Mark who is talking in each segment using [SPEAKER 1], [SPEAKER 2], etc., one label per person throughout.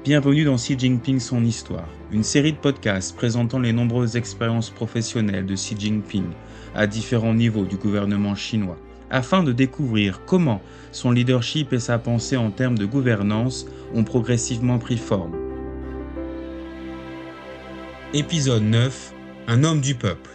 [SPEAKER 1] Bienvenue dans Xi Jinping son histoire, une série de podcasts présentant les nombreuses expériences professionnelles de Xi Jinping à différents niveaux du gouvernement chinois, afin de découvrir comment son leadership et sa pensée en termes de gouvernance ont progressivement pris forme. Épisode 9. Un homme du peuple.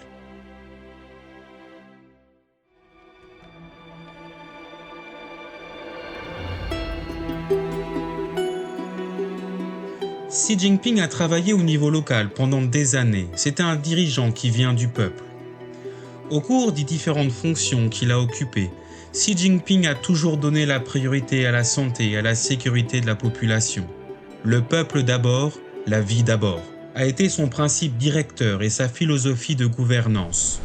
[SPEAKER 1] Xi Jinping a travaillé au niveau local pendant des années. C'était un dirigeant qui vient du peuple. Au cours des différentes fonctions qu'il a occupées, Xi Jinping a toujours donné la priorité à la santé et à la sécurité de la population. Le peuple d'abord, la vie d'abord, a été son principe directeur et sa philosophie de gouvernance.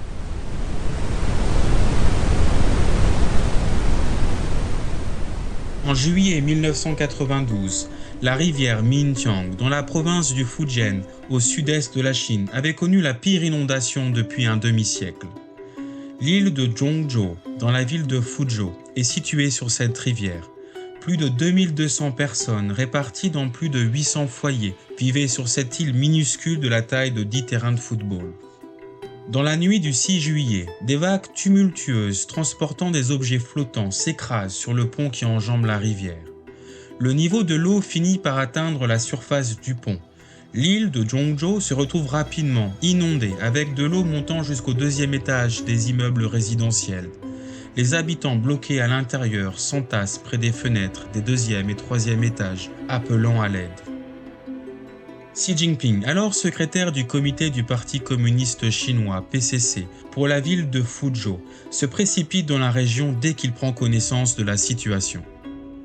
[SPEAKER 1] En juillet 1992, la rivière Minjiang, dans la province du Fujian, au sud-est de la Chine, avait connu la pire inondation depuis un demi-siècle. L'île de Zhongzhou, dans la ville de Fuzhou, est située sur cette rivière. Plus de 2200 personnes, réparties dans plus de 800 foyers, vivaient sur cette île minuscule de la taille de 10 terrains de football. Dans la nuit du 6 juillet, des vagues tumultueuses transportant des objets flottants s'écrasent sur le pont qui enjambe la rivière. Le niveau de l'eau finit par atteindre la surface du pont. L'île de Zhongzhou se retrouve rapidement inondée avec de l'eau montant jusqu'au deuxième étage des immeubles résidentiels. Les habitants bloqués à l'intérieur s'entassent près des fenêtres des deuxième et troisième étages, appelant à l'aide. Xi Jinping, alors secrétaire du comité du Parti communiste chinois PCC pour la ville de Fuzhou, se précipite dans la région dès qu'il prend connaissance de la situation.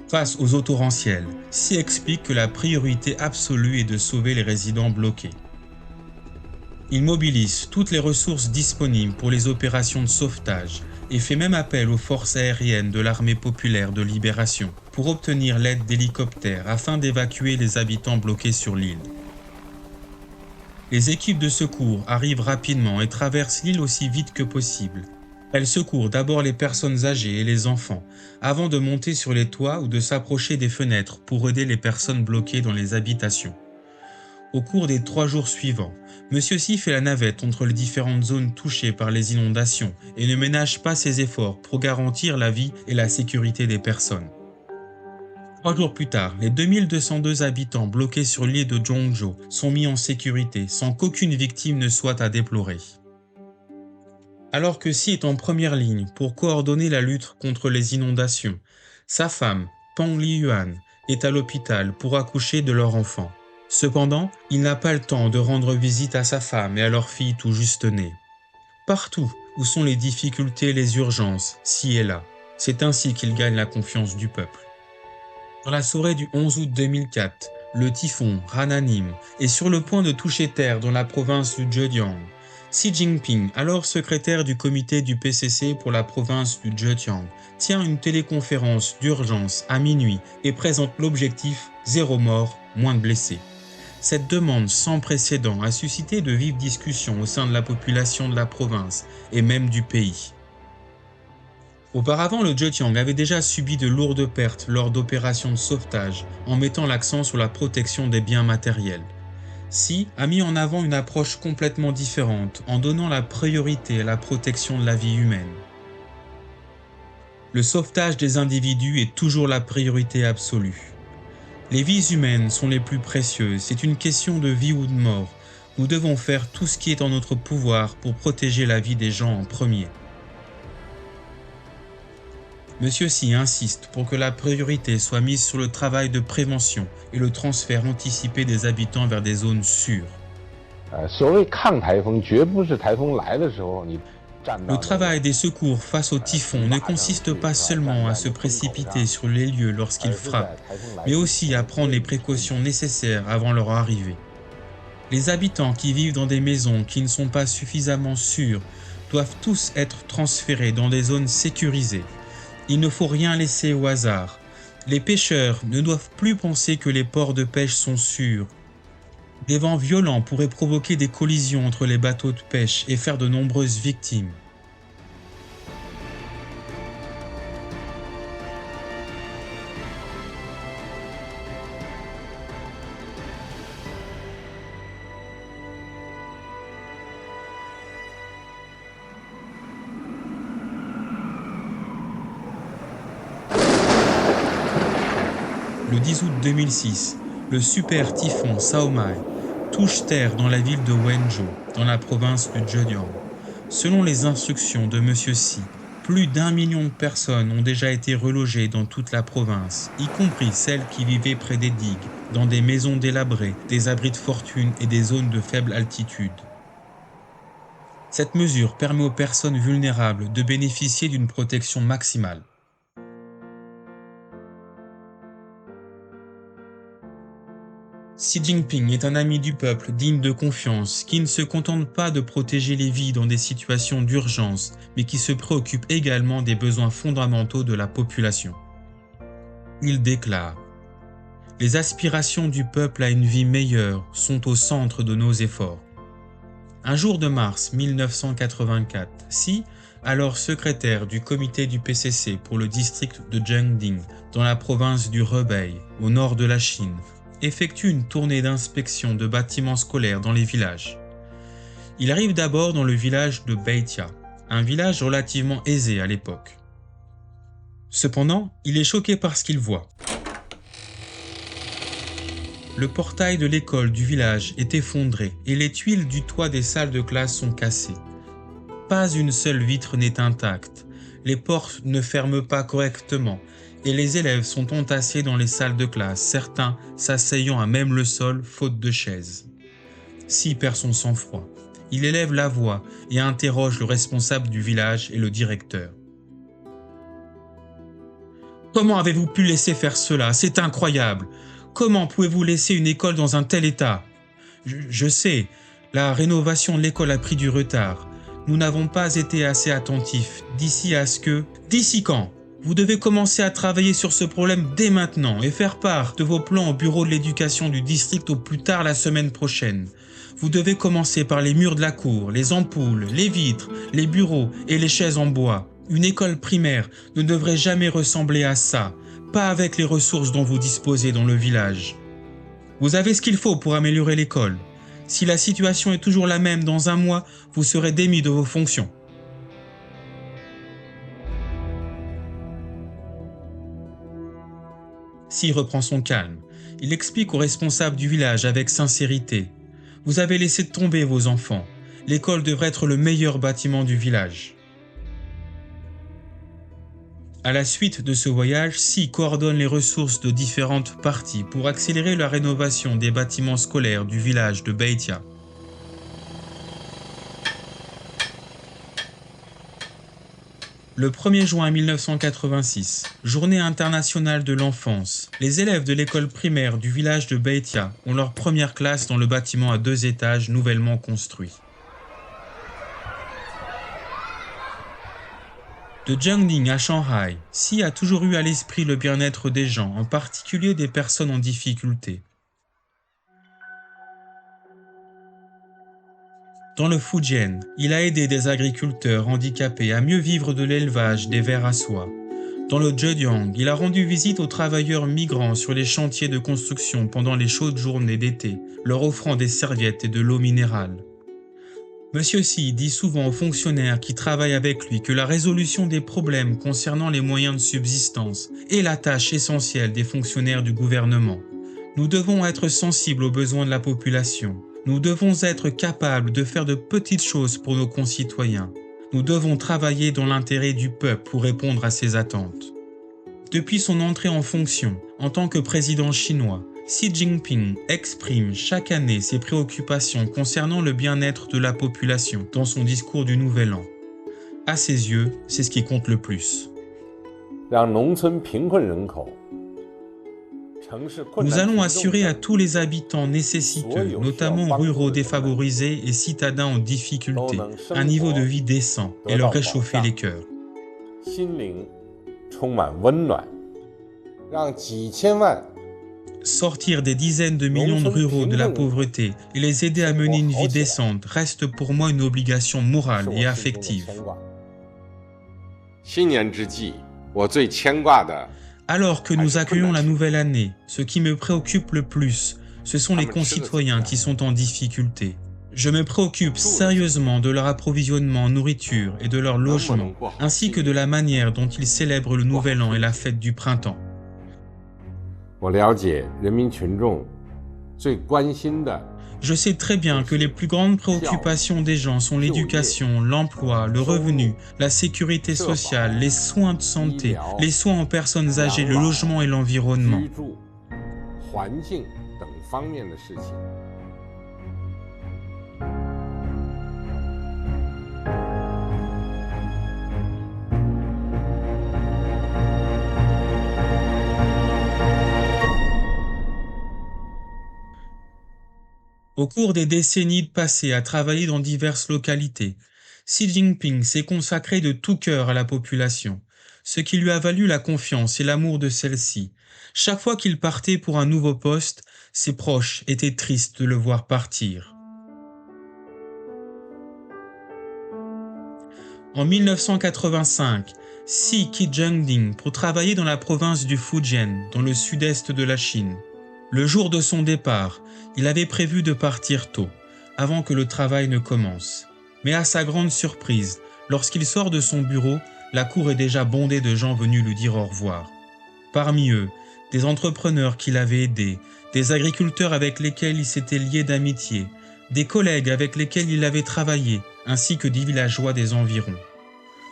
[SPEAKER 1] Face aux eaux torrentielles, Xi explique que la priorité absolue est de sauver les résidents bloqués. Il mobilise toutes les ressources disponibles pour les opérations de sauvetage et fait même appel aux forces aériennes de l'armée populaire de libération pour obtenir l'aide d'hélicoptères afin d'évacuer les habitants bloqués sur l'île. Les équipes de secours arrivent rapidement et traversent l'île aussi vite que possible. Elles secourent d'abord les personnes âgées et les enfants, avant de monter sur les toits ou de s'approcher des fenêtres pour aider les personnes bloquées dans les habitations. Au cours des 3 jours suivants, M. Xi fait la navette entre les différentes zones touchées par les inondations et ne ménage pas ses efforts pour garantir la vie et la sécurité des personnes. 3 jours plus tard, les 2202 habitants bloqués sur l'île de Zhongzhou sont mis en sécurité sans qu'aucune victime ne soit à déplorer. Alors que Xi est en première ligne pour coordonner la lutte contre les inondations, sa femme, Peng Liyuan, est à l'hôpital pour accoucher de leur enfant. Cependant, il n'a pas le temps de rendre visite à sa femme et à leur fille tout juste née. Partout où sont les difficultés et les urgences, Xi est là. C'est ainsi qu'il gagne la confiance du peuple. Dans la soirée du 11 août 2004, le typhon Hananim est sur le point de toucher terre dans la province du Zhejiang. Xi Jinping, alors secrétaire du comité du PCC pour la province du Zhejiang, tient une téléconférence d'urgence à minuit et présente l'objectif 0 mort, moins de blessés. Cette demande sans précédent a suscité de vives discussions au sein de la population de la province et même du pays. Auparavant, le Zhejiang avait déjà subi de lourdes pertes lors d'opérations de sauvetage en mettant l'accent sur la protection des biens matériels. Xi a mis en avant une approche complètement différente en donnant la priorité à la protection de la vie humaine. Le sauvetage des individus est toujours la priorité absolue. Les vies humaines sont les plus précieuses, c'est une question de vie ou de mort. Nous devons faire tout ce qui est en notre pouvoir pour protéger la vie des gens en premier. Monsieur Xi insiste pour que la priorité soit mise sur le travail de prévention et le transfert anticipé des habitants vers des zones sûres. Le travail des secours face au typhon ne consiste pas seulement à se précipiter sur les lieux lorsqu'ils frappent, mais aussi à prendre les précautions nécessaires avant leur arrivée. Les habitants qui vivent dans des maisons qui ne sont pas suffisamment sûres doivent tous être transférés dans des zones sécurisées. Il ne faut rien laisser au hasard. Les pêcheurs ne doivent plus penser que les ports de pêche sont sûrs. Des vents violents pourraient provoquer des collisions entre les bateaux de pêche et faire de nombreuses victimes. Le 10 août 2006, le super typhon Saomai touche terre dans la ville de Wenzhou, dans la province de Zhejiang. Selon les instructions de M. Xi, plus d'1 million de personnes ont déjà été relogées dans toute la province, y compris celles qui vivaient près des digues, dans des maisons délabrées, des abris de fortune et des zones de faible altitude. Cette mesure permet aux personnes vulnérables de bénéficier d'une protection maximale. Xi Jinping est un ami du peuple digne de confiance qui ne se contente pas de protéger les vies dans des situations d'urgence, mais qui se préoccupe également des besoins fondamentaux de la population. Il déclare : « Les aspirations du peuple à une vie meilleure sont au centre de nos efforts. » Un jour de mars 1984, Xi, alors secrétaire du comité du PCC pour le district de Jiangding, dans la province du Hebei, au nord de la Chine, effectue une tournée d'inspection de bâtiments scolaires dans les villages. Il arrive d'abord dans le village de Beitia, un village relativement aisé à l'époque. Cependant, il est choqué par ce qu'il voit. Le portail de l'école du village est effondré et les tuiles du toit des salles de classe sont cassées. Pas une seule vitre n'est intacte, les portes ne ferment pas correctement et les élèves sont entassés dans les salles de classe, certains s'asseyant à même le sol faute de chaises. Xi perd son sang-froid. Il élève la voix et interroge le responsable du village et le directeur. « Comment avez-vous pu laisser faire cela? C'est incroyable! Comment pouvez-vous laisser une école dans un tel état? Je sais, la rénovation de l'école a pris du retard. Nous n'avons pas été assez attentifs d'ici à ce que... D'ici quand? Vous devez commencer à travailler sur ce problème dès maintenant et faire part de vos plans au bureau de l'éducation du district au plus tard la semaine prochaine. Vous devez commencer par les murs de la cour, les ampoules, les vitres, les bureaux et les chaises en bois. Une école primaire ne devrait jamais ressembler à ça, pas avec les ressources dont vous disposez dans le village. Vous avez ce qu'il faut pour améliorer l'école. Si la situation est toujours la même dans un mois, vous serez démis de vos fonctions. » Xi reprend son calme. Il explique aux responsables du village avec sincérité. « Vous avez laissé tomber vos enfants. L'école devrait être le meilleur bâtiment du village. » À la suite de ce voyage, Xi coordonne les ressources de différentes parties pour accélérer la rénovation des bâtiments scolaires du village de Beitia. Le 1er juin 1986, journée internationale de l'enfance, les élèves de l'école primaire du village de Beitia ont leur première classe dans le bâtiment à 2 étages nouvellement construit. De Jiangding à Shanghai, Xi a toujours eu à l'esprit le bien-être des gens, en particulier des personnes en difficulté. Dans le Fujian, il a aidé des agriculteurs handicapés à mieux vivre de l'élevage des vers à soie. Dans le Zhejiang, il a rendu visite aux travailleurs migrants sur les chantiers de construction pendant les chaudes journées d'été, leur offrant des serviettes et de l'eau minérale. Monsieur Xi dit souvent aux fonctionnaires qui travaillent avec lui que la résolution des problèmes concernant les moyens de subsistance est la tâche essentielle des fonctionnaires du gouvernement. Nous devons être sensibles aux besoins de la population. Nous devons être capables de faire de petites choses pour nos concitoyens. Nous devons travailler dans l'intérêt du peuple pour répondre à ses attentes. Depuis son entrée en fonction, en tant que président chinois, Xi Jinping exprime chaque année ses préoccupations concernant le bien-être de la population dans son discours du Nouvel An. À ses yeux, c'est ce qui compte le plus. Nous allons assurer à tous les habitants nécessiteux, notamment ruraux défavorisés et citadins en difficulté, un niveau de vie décent et leur réchauffer les cœurs. Sortir des dizaines de millions de ruraux de la pauvreté et les aider à mener une vie décente reste pour moi une obligation morale et affective. Alors que nous accueillons la nouvelle année, ce qui me préoccupe le plus, ce sont les concitoyens qui sont en difficulté. Je me préoccupe sérieusement de leur approvisionnement en nourriture et de leur logement, ainsi que de la manière dont ils célèbrent le Nouvel An et la fête du printemps.
[SPEAKER 2] 我了解人民群众最关心的
[SPEAKER 1] Je sais très bien que les plus grandes préoccupations des gens sont l'éducation, l'emploi, le revenu, la sécurité sociale, les soins de santé, les soins aux personnes âgées, le logement et l'environnement.
[SPEAKER 2] 居住、环境等方面的事情。
[SPEAKER 1] Au cours des décennies passées à travailler dans diverses localités, Xi Jinping s'est consacré de tout cœur à la population, ce qui lui a valu la confiance et l'amour de celle-ci. Chaque fois qu'il partait pour un nouveau poste, ses proches étaient tristes de le voir partir. En 1985, Xi quitte Jiangding pour travailler dans la province du Fujian, dans le sud-est de la Chine. Le jour de son départ, il avait prévu de partir tôt, avant que le travail ne commence. Mais à sa grande surprise, lorsqu'il sort de son bureau, la cour est déjà bondée de gens venus lui dire au revoir. Parmi eux, des entrepreneurs qu'il avait aidés, des agriculteurs avec lesquels il s'était lié d'amitié, des collègues avec lesquels il avait travaillé, ainsi que des villageois des environs.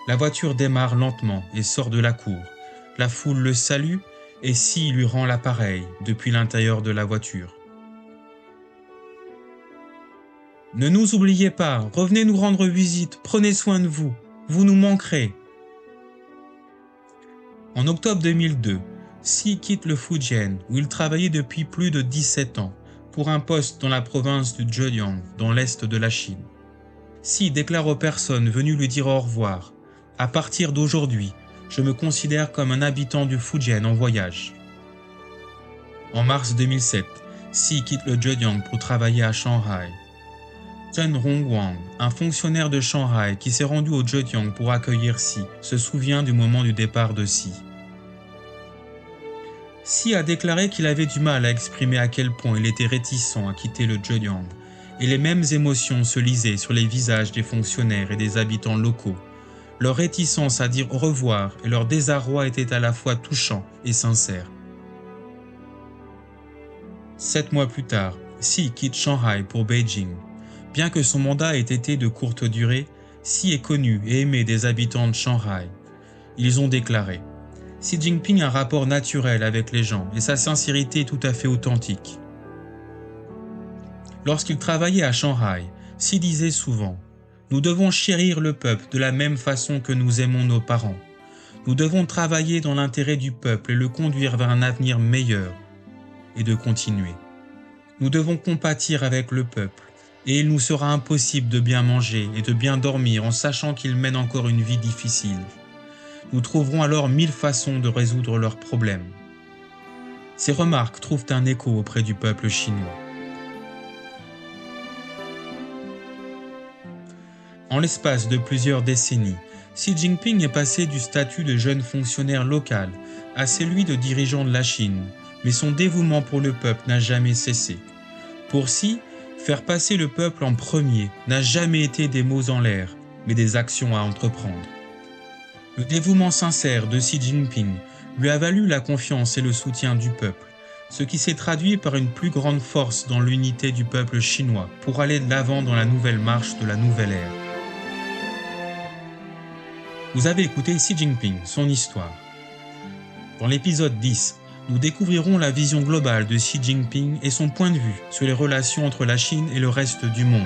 [SPEAKER 1] La voiture démarre lentement et sort de la cour. La foule le salue et Xi lui rend l'appareil depuis l'intérieur de la voiture. Ne nous oubliez pas, revenez nous rendre visite, prenez soin de vous, vous nous manquerez. En octobre 2002, Xi quitte le Fujian où il travaillait depuis plus de 17 ans pour un poste dans la province du Zhejiang, dans l'est de la Chine. Xi déclare aux personnes venues lui dire au revoir « À partir d'aujourd'hui, je me considère comme un habitant du Fujian en voyage. » En mars 2007, Xi quitte le Zhejiang pour travailler à Shanghai. Chen Hongguang, un fonctionnaire de Shanghai qui s'est rendu au Zhejiang pour accueillir Xi, se souvient du moment du départ de Xi. Xi a déclaré qu'il avait du mal à exprimer à quel point il était réticent à quitter le Zhejiang, et les mêmes émotions se lisaient sur les visages des fonctionnaires et des habitants locaux. Leur réticence à dire au revoir et leur désarroi étaient à la fois touchants et sincères. 7 mois plus tard, Xi quitte Shanghai pour Beijing. Bien que son mandat ait été de courte durée, Xi est connu et aimé des habitants de Shanghai. Ils ont déclaré « Xi Jinping a un rapport naturel avec les gens et sa sincérité est tout à fait authentique. » Lorsqu'il travaillait à Shanghai, Xi disait souvent « Nous devons chérir le peuple de la même façon que nous aimons nos parents. Nous devons travailler dans l'intérêt du peuple et le conduire vers un avenir meilleur. » Et de continuer. Nous devons compatir avec le peuple, et il nous sera impossible de bien manger et de bien dormir en sachant qu'ils mènent encore une vie difficile. Nous trouverons alors 1000 façons de résoudre leurs problèmes. Ces remarques trouvent un écho auprès du peuple chinois. En l'espace de plusieurs décennies, Xi Jinping est passé du statut de jeune fonctionnaire local à celui de dirigeant de la Chine, mais son dévouement pour le peuple n'a jamais cessé. Pour Xi, faire passer le peuple en premier n'a jamais été des mots en l'air, mais des actions à entreprendre. Le dévouement sincère de Xi Jinping lui a valu la confiance et le soutien du peuple, ce qui s'est traduit par une plus grande force dans l'unité du peuple chinois pour aller de l'avant dans la nouvelle marche de la nouvelle ère. Vous avez écouté Xi Jinping, son histoire. Dans l'épisode 10, nous découvrirons la vision globale de Xi Jinping et son point de vue sur les relations entre la Chine et le reste du monde.